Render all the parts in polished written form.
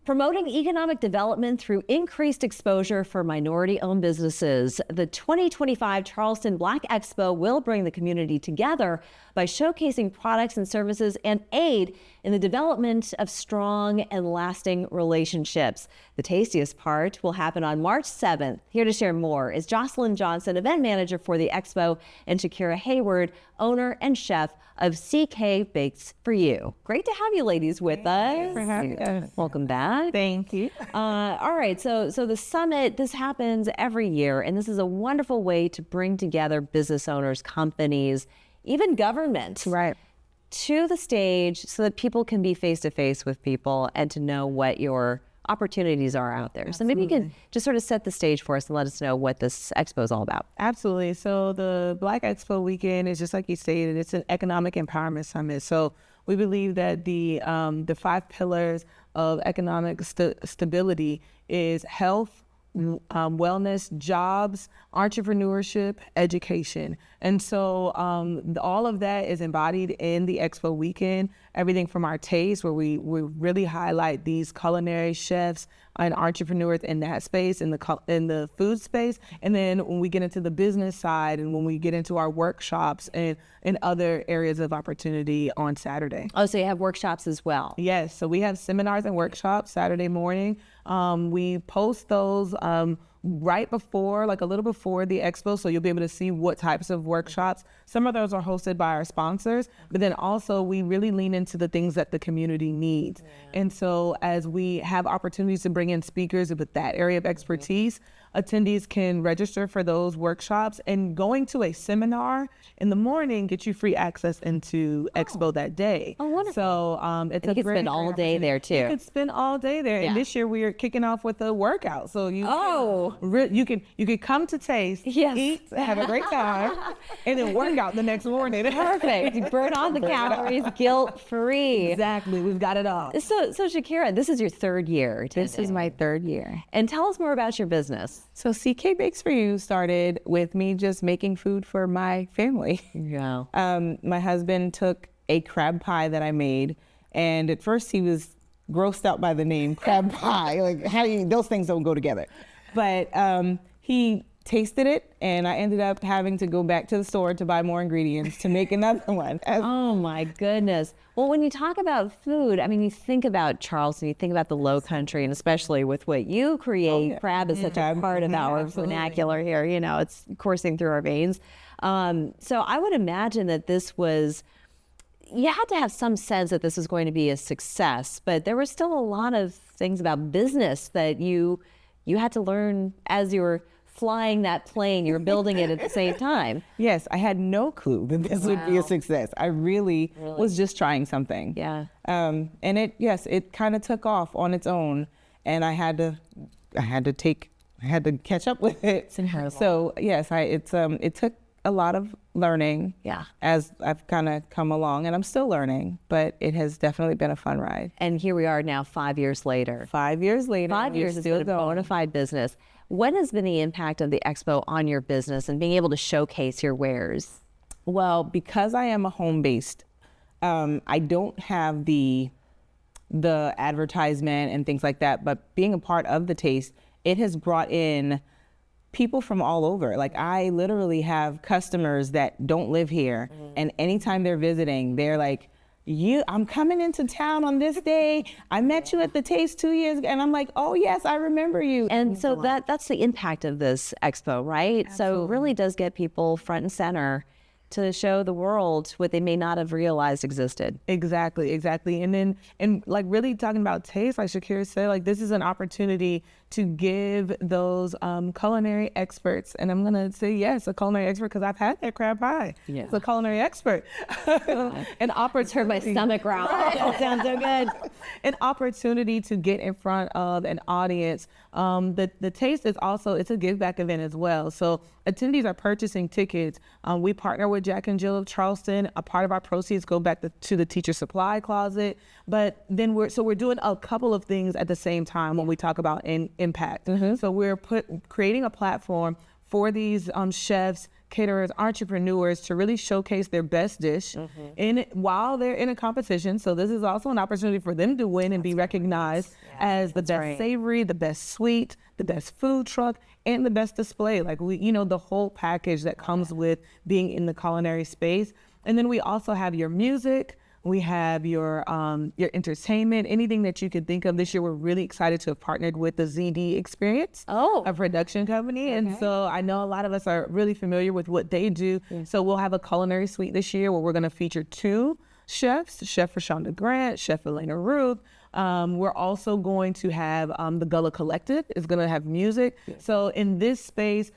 Promoting economic development through increased exposure for minority-owned businesses. The 2025 Charleston Black Expo will bring the community together by showcasing products and services and aid in the development of strong and lasting relationships. The tastiest part will happen on March 7th. Here to share more is Joselyn Johnson, event manager for the Expo, and Chakeria Heyward, owner and chef of CK Bakes for You. Great to have you ladies with us. For having us. Welcome back. Thank you. All right, so the summit, this happens every year, and this is a wonderful way to bring together business owners, companies, even government, Right. to the stage so that people can be face-to-face with people and to know what your opportunities are out there. So maybe you can just sort of set the stage for us and let us know what this expo is all about. Absolutely. So the Black Expo weekend is just like you stated, it's an economic empowerment summit. So we believe that the 5 pillars of economic stability is health, wellness, jobs, entrepreneurship, education. And so all of that is embodied in the Expo weekend. Everything from our taste, where we really highlight these culinary chefs and entrepreneurs in that space, in the food space. And then when we get into the business side and when we get into our workshops and in other areas of opportunity on Saturday. Oh, so you have workshops as well. Yes, so we have seminars and workshops Saturday morning. We post those right before, like a little before the expo, so you'll be able to see what types of workshops. Some of those are hosted by our sponsors, but then also we really lean into the things that the community needs. And so as we have opportunities to bring in speakers with that area of expertise, attendees can register for those workshops, and going to a seminar in the morning gets you free access into Expo that day. Oh, wonderful. So it's You can spend all day there You too. could spend all day there. Yeah. And this year we are kicking off with a workout. So you you can come to taste, Yes. eat, have a great time, and then work out the next morning. Perfect. You burn all the calories, guilt-free. Exactly. We've got it all. So Chakeria, this is your 3rd year. This is my 3rd year. And tell us more about your business. So CK Bakes for You started with me just making food for my family. Yeah. My husband took a crab pie that I made, and at first he was grossed out by the name crab pie. Like, those things don't go together. But he tasted it, and I ended up having to go back to the store to buy more ingredients to make another one. Oh my goodness. Well, when you talk about food, I mean, you think about Charleston, you think about the Lowcountry, and especially with what you create, crab is such a part of our vernacular here. You know, it's coursing through our veins. So I would imagine that you had to have some sense that this was going to be a success, but there were still a lot of things about business that you had to learn as you were flying that plane. You were building it at the same time. Yes, I had no clue that this would be a success. I really was just trying something. Yeah. And it kind of took off on its own, and I had to catch up with it. It's incredible. So yes, it took a lot of learning. Yeah. As I've kind of come along, and I'm still learning, but it has definitely been a fun ride. And here we are now 5 years later. 5 years later. 5 years has still been a bona fide business. What has been the impact of the expo on your business and being able to showcase your wares? Well, because I am a home-based, I don't have the advertisement and things like that, but being a part of the taste, it has brought in people from all over. Like, I literally have customers that don't live here, and anytime they're visiting, they're like, I'm coming into town on this day. I met you at the Taste 2 years ago. And I'm like, oh yes, I remember you. And so that's the impact of this expo, right? Absolutely. So it really does get people front and center to show the world what they may not have realized existed. Exactly. And like really talking about taste, like Chakeria said, like this is an opportunity to give those culinary experts, and I'm gonna say yes, a culinary expert, because I've had that crab pie. Yeah. It's a culinary expert. An opportunity. Heard my stomach growl. That sounds so good. An opportunity to get in front of an audience. The taste is also, it's a give back event as well. So attendees are purchasing tickets. We partner with Jack and Jill of Charleston. A part of our proceeds go back to the teacher supply closet. But then we're doing a couple of things at the same time when we talk about impact. So we're creating a platform for these chefs caterers, entrepreneurs to really showcase their best dish while they're in a competition. So this is also an opportunity for them to win and be recognized as the best savory, the best sweet, the best food truck, and the best display. Like the whole package that comes with being in the culinary space. And then we also have your music. We have your entertainment, anything that you could think of. This year, we're really excited to have partnered with the ZD Experience, a production company. And so I know a lot of us are really familiar with what they do. So we'll have a culinary suite this year where we're going to feature 2 chefs, Chef Rashonda Grant, Chef Elena Ruth. We're also going to have the Gullah Collective is going to have music. So in this space,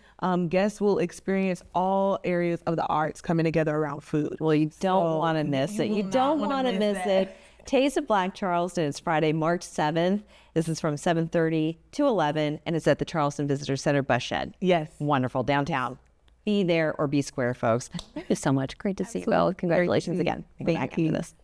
guests will experience all areas of the arts coming together around food. Well, you don't want to miss it. You don't want to miss it. Taste of Black Charleston is Friday, March 7th. This is from 7:30 to 11, and it's at the Charleston Visitor Center bus shed. Yes. Wonderful, downtown. Be there or be square, folks. Thank you so much. Great to see you. Well, congratulations again. Thank you for this.